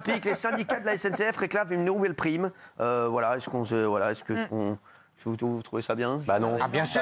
explique, les syndicats de la SNCF réclament une nouvelle prime. Voilà, est-ce que vous trouvez ça bien? Bah non. Ah, bien sûr,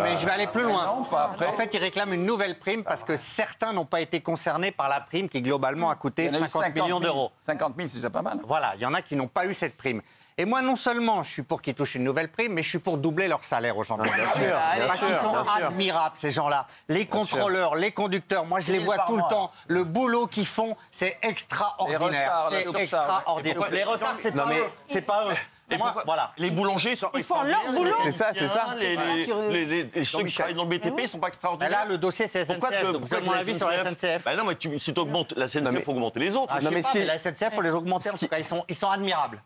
mais je vais aller plus loin. Non, pas après. En fait, ils réclament une nouvelle prime parce que certains n'ont pas été concernés par la prime qui, globalement, a coûté 50 millions d'euros. 50 000, c'est déjà pas mal. Voilà, il y en a qui n'ont pas eu cette prime. Et moi, non seulement je suis pour qu'ils touchent une nouvelle prime, mais je suis pour doubler leur salaire aux gens. Parce qu'ils sont admirables, ces gens-là. Les contrôleurs, les conducteurs, moi, je les vois tout le temps. Le boulot qu'ils font, c'est extraordinaire. C'est extraordinaire. Les retards, c'est pas eux. C'est pas eux. Moi, voilà. Les boulangers sont extraordinaires. Leur boulot. C'est ça. Ceux qui travaillent dans le BTP ne sont pas extraordinaires. Là, le dossier, c'est SNCF. Donc, je donne mon avis sur la SNCF. Non, mais si tu augmentes la SNCF, il faut augmenter les autres. Je sais pas, mais la SNCF, il faut les augmenter. En tout cas, ils sont admirables.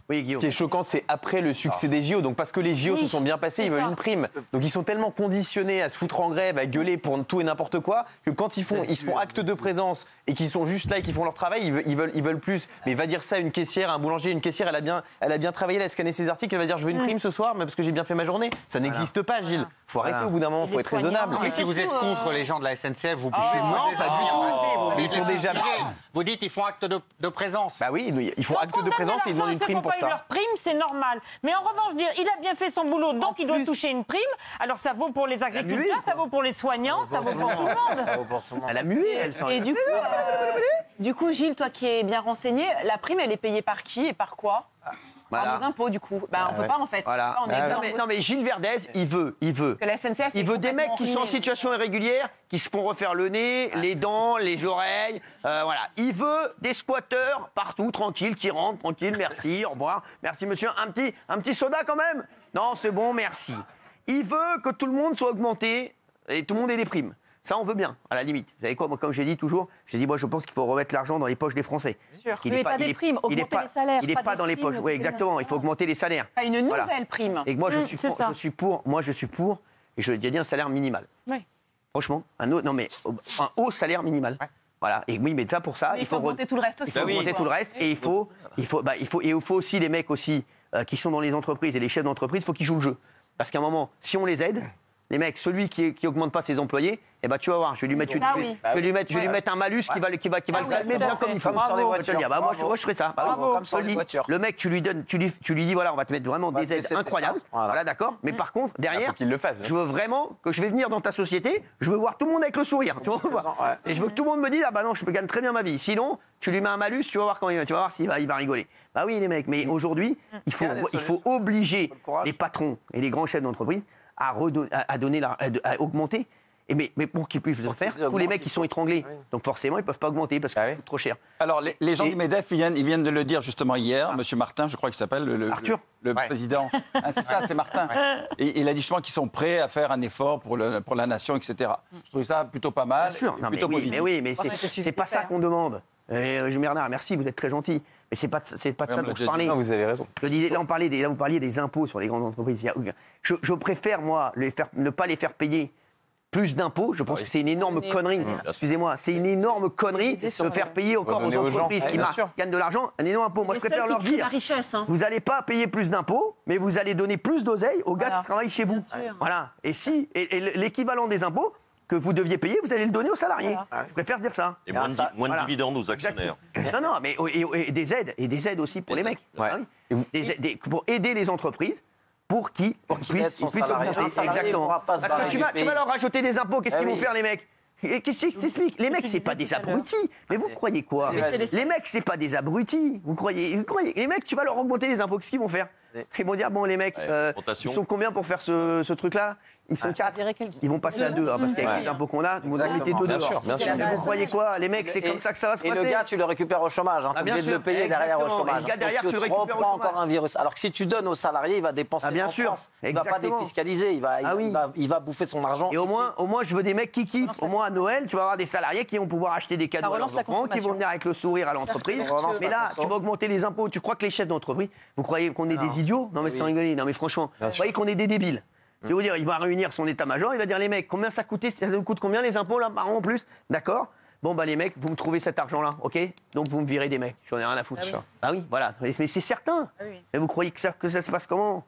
Oui, Guillaume. Ce qui est choquant, c'est après le succès des JO. Donc, parce que les JO se sont bien passés, ils veulent une prime. Donc, ils sont tellement conditionnés à se foutre en grève, à gueuler pour tout et n'importe quoi, que quand ils se font acte de présence et qu'ils sont juste là et qu'ils font leur travail, ils veulent plus. Mais va dire ça à une caissière, à un boulanger, une caissière, elle a bien travaillé, elle a scanné ses articles, elle va dire je veux une prime ce soir, mais parce que j'ai bien fait ma journée. Ça n'existe pas, Gilles. Faut arrêter au bout d'un moment, faut être raisonnable. Mais si vous êtes contre les gens de la SNCF, vous non, pas du tout. Mais ils sont déjà. Vous dites ils font acte de présence. Bah oui, ils font acte de présence et ils demandent une prime pour ça. Leur prime, c'est normal. Mais en revanche, dire il a bien fait son boulot, donc il doit toucher une prime. Alors ça vaut pour les agriculteurs, ça vaut pour les soignants, ça vaut pour tout le monde. Elle a mué, elle. Et du coup, Gilles, toi qui es bien renseigné, la prime, elle est payée par qui et par quoi? Par nos impôts, du coup. On peut pas, en fait. Voilà. Non, mais Gilles Verdez, il veut. Que la SNCF Il veut des mecs qui sont en situation irrégulière, qui se font refaire le nez, les dents, les oreilles. Voilà. Il veut des squatteurs partout, tranquilles, qui rentrent, tranquilles. Merci, au revoir. Merci, monsieur. Un petit soda quand même? Non, c'est bon, merci. Il veut que tout le monde soit augmenté et tout le monde ait des primes. Ça, on veut bien, à la limite. Vous savez quoi, moi, comme j'ai dit toujours, moi, je pense qu'il faut remettre l'argent dans les poches des Français. Parce qu'il n'est pas des primes, augmenter les salaires. Il n'est pas dans les poches. Oui, exactement. Il faut augmenter les salaires. Pas une nouvelle prime. Et moi, je suis pour, et je dis un salaire minimal. Oui. Franchement, un haut salaire minimal. Ouais. Voilà. Et oui, mais ça, pour ça, il faut augmenter tout le reste aussi. Il faut augmenter tout le reste. Et il faut aussi les mecs aussi qui sont dans les entreprises et les chefs d'entreprise, il faut qu'ils jouent le jeu. Parce qu'à un moment, si on les aide, les mecs, celui qui augmente pas ses employés, eh ben tu vas voir, je vais lui mettre un malus qui va le calmer bien comme il faut. Moi je ferai ça. Comme sur les voitures. Le mec, tu lui dis voilà, on va te mettre vraiment des aides incroyables. Voilà, d'accord. Mais par contre, derrière, je veux vraiment que je vais venir dans ta société, je veux voir tout le monde avec le sourire, tu vois. Et je veux que tout le monde me dise ah bah non, je gagne très bien ma vie. Sinon, tu lui mets un malus, tu vas voir quand il va s'il va rigoler. Bah oui les mecs, mais aujourd'hui, il faut obliger les patrons et les grands chefs d'entreprise à augmenter. Mais pour qu'ils puissent le faire, tous les mecs qui sont étranglés. Donc forcément, ils ne peuvent pas augmenter parce que c'est trop cher. Alors les gens du MEDEF, ils viennent de le dire justement hier. Monsieur Martin, je crois qu'il s'appelle Arthur. Le président. C'est ça, c'est Martin. Et il a dit justement qu'ils sont prêts à faire un effort pour la nation, etc. Je trouve ça plutôt pas mal. Bien sûr. Mais c'est pas ça qu'on demande. Bernard, merci, vous êtes très gentil. Mais c'est pas de ça dont je parlais. Non, vous avez raison. Je disais, là, vous parliez des impôts sur les grandes entreprises. Je préfère, moi, ne pas les faire payer plus d'impôts. Je pense que c'est une énorme connerie. Excusez-moi, c'est une énorme connerie de faire payer encore aux entreprises qui gagnent de l'argent un énorme impôt. Moi, je préfère leur dire, vous n'allez pas payer plus d'impôts, mais vous allez donner plus d'oseille aux gars qui travaillent chez vous. Voilà. Et l'équivalent des impôts que vous deviez payer, vous allez le donner aux salariés. Voilà. Je préfère dire ça. Et moins de dividendes aux actionnaires. Non, mais et des aides aussi pour les mecs. Ouais. Pour aider les entreprises pour qu'ils puissent augmenter. Exactement. Parce que tu vas leur rajouter des impôts, qu'est-ce qu'ils vont faire les mecs? Qu'est-ce que t'expliques? Les mecs, c'est pas des abrutis. Mais vous croyez quoi? Les mecs, c'est pas des abrutis. Vous croyez? Les mecs, tu vas leur augmenter les impôts, qu'est-ce qu'ils vont faire? Ils vont dire, bon, les mecs, ils sont combien pour faire ce truc-là? Ils sont 4. Ils vont passer à 2, parce qu'avec les impôts qu'on a, vous en mettez 2 dehors. Vous croyez quoi? Les mecs, c'est comme ça que ça va se passer. Et le gars, tu le récupères au chômage. Tu es obligé de le payer derrière au chômage. Le gars derrière, tu le récupères au chômage. Encore un virus. Alors que si tu donnes aux salariés, il va dépenser en France. Il ne va pas défiscaliser. Il va bouffer son argent. Et au moins, je veux des mecs qui kiffent. Au moins, à Noël, tu vas avoir des salariés qui vont pouvoir acheter des cadeaux à leurs enfants, qui vont venir avec le sourire à l'entreprise. Mais là, tu vas augmenter les impôts. Tu crois que les chefs d'entreprise, vous croyez qu'on est des idiots? Non, mais sans rigoler. Non, mais franchement, vous croyez qu'on est des débiles? Je vais vous dire, il va réunir son état-major, il va dire les mecs, combien ça coûtait? Ça vous coûte combien les impôts là par an en plus? D'accord? Bon bah les mecs, vous me trouvez cet argent-là, ok? Donc vous me virez des mecs, j'en ai rien à foutre. Ah oui, voilà. Mais c'est certain. Mais vous croyez que ça se passe comment?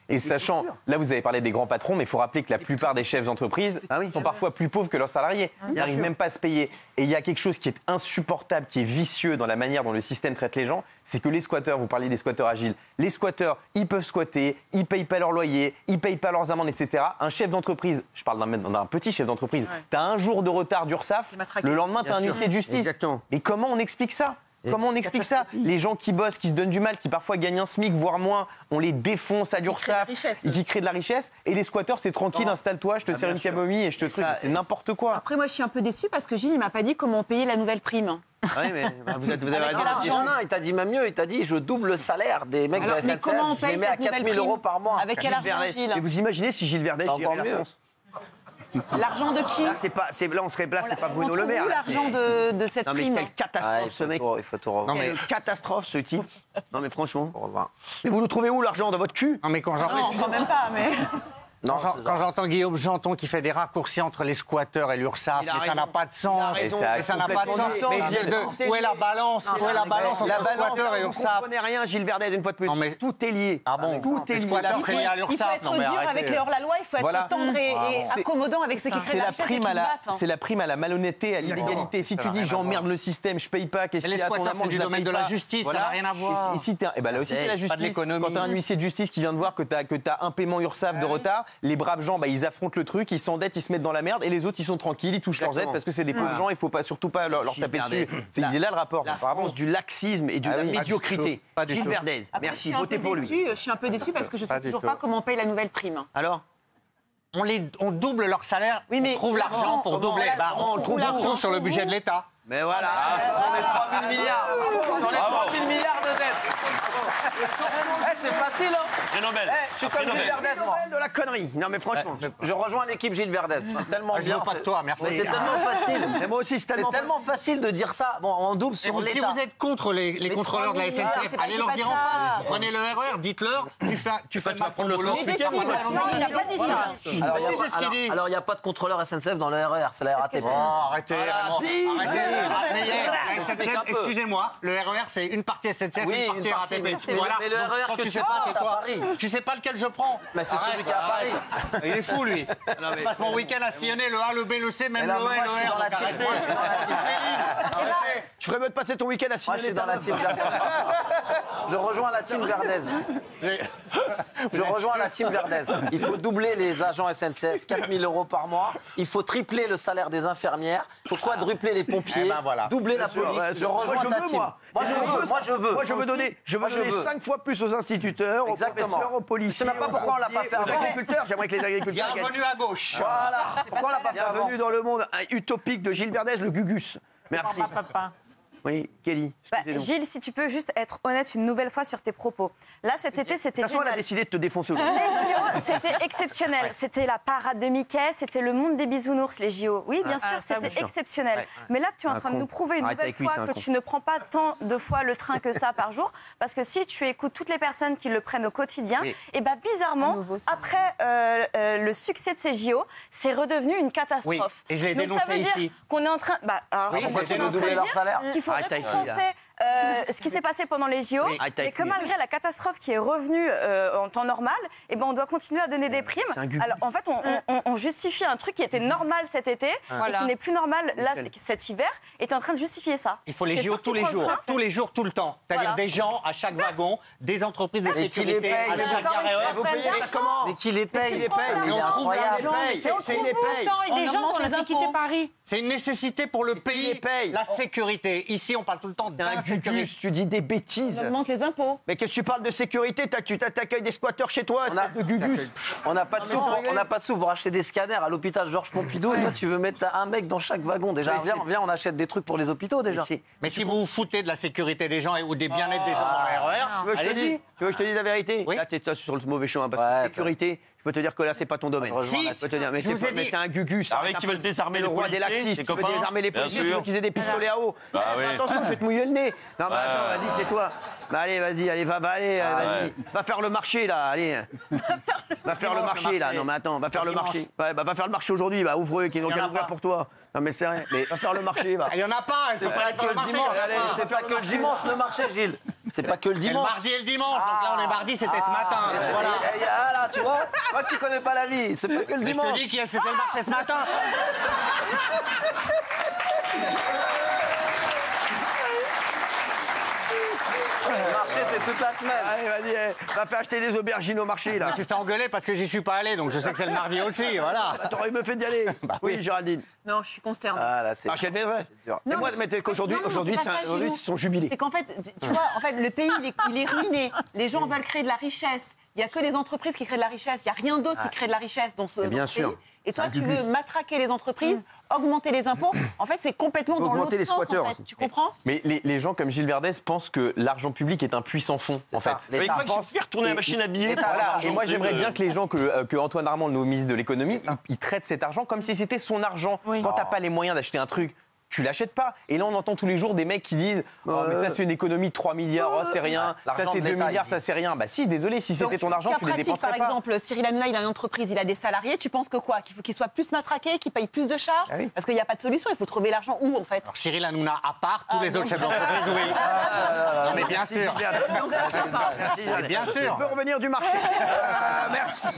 Et sachant, là vous avez parlé des grands patrons, mais il faut rappeler que la plupart des chefs d'entreprise sont parfois plus pauvres que leurs salariés. Ils n'arrivent même pas à se payer. Et il y a quelque chose qui est insupportable, qui est vicieux dans la manière dont le système traite les gens, c'est que les squatteurs, vous parliez des squatteurs agiles, les squatteurs, ils peuvent squatter, ils ne payent pas leur loyer, ils ne payent pas leurs amendes, etc. Un chef d'entreprise, je parle d'un petit chef d'entreprise, tu as un jour de retard d'URSSAF, le lendemain tu as un huissier de justice. Exactement. Et comment on explique ça ? Comment on explique ça ? Les gens qui bossent, qui se donnent du mal, qui parfois gagnent un SMIC, voire moins, on les défonce à l'URSSAF, et qui créent de la richesse. Et les squatteurs, c'est tranquille, installe-toi, je te sers une camomille et je te truc. C'est n'importe quoi. Après, moi, je suis un peu déçue parce que Gilles, il m'a pas dit comment payer la nouvelle prime. Oui, mais vous avez raison. Non, il t'a dit même mieux, il t'a dit je double le salaire des mecs de la SNCF, je les mets à 4 000 € par mois. Avec quel argent, Gilles ? Et vous imaginez si Gilles Verdez gérait la France ? L'argent de qui ? Là, on serait là, c'est pas Bruno Le Maire. On trouve où l'argent de cette prime ? Quelle catastrophe, ce mec. Il faut tout revoir. Quelle catastrophe, ce type. Non, mais franchement. Mais vous le trouvez où, l'argent ? Dans votre cul ? Non, mais quand Non, même pas, mais... Quand j'entends Guillaume Janton qui fait des raccourcis entre les squatteurs et l'URSSAF, mais ça n'a pas de sens. Ça n'a pas de sens. Mais où est la balance ? Où est la balance entre squatteurs et URSSAF ? Vous ne comprenez rien, Gilles Verdez, une fois de plus. Tout est lié. Ah bon ? Tout est lié. Les squatteurs, c'est lié à l'URSSAF. Il faut être dur avec les hors-la-loi, il faut être tendre et accommodant avec ceux qui créent la richesse et qui se battent. C'est la prime à la malhonnêteté, à l'illégalité. Si tu dis j'emmerde le système, je paye pas, qu'est-ce qu'il y a ? Les squatteurs, c'est du domaine de la justice, ça n'a rien à voir. Ici, là aussi, c'est la justice. Quand tu as un huissier de justice qui vient de voir que tu as un paiement URSSAF de retard, les braves gens, ils affrontent le truc, ils s'endettent, ils se mettent dans la merde, et les autres, ils sont tranquilles, ils touchent leurs aides parce que c'est des pauvres gens, il faut surtout pas leur taper dessus. Il est là le rapport. La France du laxisme et de la médiocrité. Gilles Verdez, merci, votez pour lui. Je suis un peu déçue parce que je ne sais toujours pas comment on paye la nouvelle prime. Alors ? On double leur salaire, on trouve l'argent pour doubler. On le trouve sur le budget de l'État. Mais voilà. Sur les 3 000 milliards. Sur les 3 000 milliards de dettes. C'est facile, hein. Prix Nobel. Je suis comme Gilles Verdez, moi. De la connerie. Non, mais franchement. Je rejoins l'équipe Gilles Verdez. C'est tellement bien. Je veux pas de toi, merci. C'est tellement facile. Et moi aussi, c'est tellement facile de dire ça. Bon, on double sur l'État. Si vous êtes contre les contrôleurs de la SNCF, allez leur dire en face. Prenez le RER, dites-leur, tu fais mal ton boulot. Alors, il n'y a pas de contrôleur SNCF dans le RER, c'est la RATP. Arrêtez, excusez-moi, le RER c'est une partie SNCF, une partie RATP. Voilà. Mais le RER que tu sais pas, tais-toi. Tu sais pas lequel je prends. Mais c'est celui qui est à Paris. Il est fou lui. Je passe mon week-end à sillonner le A, le B, le C, même le E et le R. Arrêtez. Je ferais mieux de passer ton week-end à Moi, je suis dans la team Verdez. Je rejoins la team Verdez. Je rejoins la team Verdez. Il faut doubler les agents SNCF, 4 000 € par mois. Il faut tripler le salaire des infirmières. Il faut quadrupler les pompiers. Doubler la police. Je rejoins ta team. Moi, je veux donner 5 fois plus aux instituteurs, aux professeurs, aux policiers. Je ne sais même pas pourquoi on l'a pas fait avant. Aux agriculteurs, j'aimerais que les agriculteurs. Bienvenue à gauche. Voilà. Pourquoi on l'a pas fait avant ? Bienvenue dans le monde utopique de Gilles Verdez, le Gugus. Merci. Oui, Kelly. Gilles, si tu peux juste être honnête une nouvelle fois sur tes propos. Là, cet été, c'était génial. De toute façon, elle a décidé de te défoncer aujourd'hui. Les JO, c'était exceptionnel. C'était la parade de Mickey, c'était le monde des bisounours, les JO. Oui, bien sûr, c'était exceptionnel. Ouais. Mais là, tu es en train de nous prouver une nouvelle fois que tu ne prends pas tant de fois le train que ça par jour. Parce que si tu écoutes toutes les personnes qui le prennent au quotidien, et bien bizarrement, après le succès de ces JO, c'est redevenu une catastrophe. Oui. Et je l'ai dénoncé ici. Ça veut dire qu'on est en train... alors, ça veut dire qu'il faut récompenser ce qui s'est passé pendant les JO, et que malgré la catastrophe qui est revenue en temps normal, et ben on doit continuer à donner des primes. Alors en fait, on justifie un truc qui était normal cet été et qui n'est plus normal là cet hiver, et tu es en train de justifier ça. Il faut les JO tous les jours, tout le temps. C'est-à-dire des gens à chaque wagon, des entreprises de sécurité à chaque arrêt. Vous payez ça comment ? Mais qui les paye ? Et on trouve l'argent. C'est les paye. Et des gens qui ont quitté Paris. C'est une nécessité pour le pays. La sécurité. Ici, on parle tout le temps d'insécurité. Tu dis des bêtises. On augmente les impôts. Mais qu'est-ce que tu parles de sécurité ? Tu t'accueilles des squatteurs chez toi, de Gugus. On n'a pas de sous pour acheter des scanners à l'hôpital Georges Pompidou. Et toi, tu veux mettre un mec dans chaque wagon. Déjà, viens, on achète des trucs pour les hôpitaux déjà. Mais si vous vous foutez de la sécurité des gens ou des bien-être des gens dans le RER, allez-y. Tu veux que je te dise la vérité ? Là, tu es sur le mauvais chemin. Parce que sécurité, je peux te dire que là, c'est pas ton domaine. Si, je peux te dire, mais t'es un Gugus. Avec qui veulent désarmer le roi des laxistes. Tu veux désarmer les policiers, tu veux qu'ils aient des pistolets à eau. Attention, je vais te mouiller le nez. Non, mais attends, vas-y, tais-toi. Allez, vas-y, vas-y. Va faire le marché, là, allez. Va faire le marché, là. Non, mais attends, va faire le marché. Va faire le marché aujourd'hui, ouvre-eux, qui n'ont qu'à l'ouvrir pour toi. Non, mais c'est rien. Mais va faire le marché, va. Il n'y en a pas, je peux pas aller faire le marché. C'est pas que le dimanche, le marché, Gilles. C'est pas que le dimanche. Le mardi et le dimanche. Donc là, on est mardi, c'était ce matin. Voilà. Là, tu vois, toi, tu connais pas la vie. C'est pas que le dimanche. Je te dis que c'était le marché ce matin. Le marché, c'est toute la semaine. Allez, vas-y, va faire acheter des aubergines au marché, là. Je me suis fait engueuler parce que j'y suis pas allé, donc je sais que c'est le mardi aussi, voilà. T'aurais me fait d'y aller. Oui, Géraldine. Non, je suis consternée. Ah, là, c'est dur. Et moi, mais qu'aujourd'hui, ils sont jubilés. C'est qu'en fait, tu vois, le pays, il est ruiné. Les gens veulent créer de la richesse. Il n'y a que les entreprises qui créent de la richesse. Il n'y a rien d'autre qui crée de la richesse dans ce pays. Et toi, tu veux matraquer les entreprises, augmenter les impôts. En fait, c'est complètement dans l'autre sens, en fait. Tu comprends? Mais les gens comme Gilles Verdez pensent que l'argent public est un puissant fond, en fait. Mais il faut se faire tourner la machine à billets. Voilà. Et moi, j'aimerais bien que les gens, que Antoine Armand, le nouveau ministre de l'économie, il traite cet argent comme si c'était son argent. Quand t'as pas les moyens d'acheter un truc, tu l'achètes pas. Et là, on entend tous les jours des mecs qui disent mais ça, c'est une économie de 3 milliards, oh, c'est rien. Ça, c'est 2 milliards, ça, c'est rien. Bah si, désolé, si c'était ton argent, tu les dépenserais pas. Par exemple, Cyril Hanouna, il a une entreprise, il a des salariés. Tu penses que quoi? Qu'il faut qu'il soit plus matraqué, qu'il paye plus de charges? Parce qu'il n'y a pas de solution. Il faut trouver l'argent où, en fait? Alors, Cyril Hanouna à part, tous les autres chefs d'entreprise, oui. Non, mais bien sûr. Merci, bien sûr. On peut revenir du marché. Merci.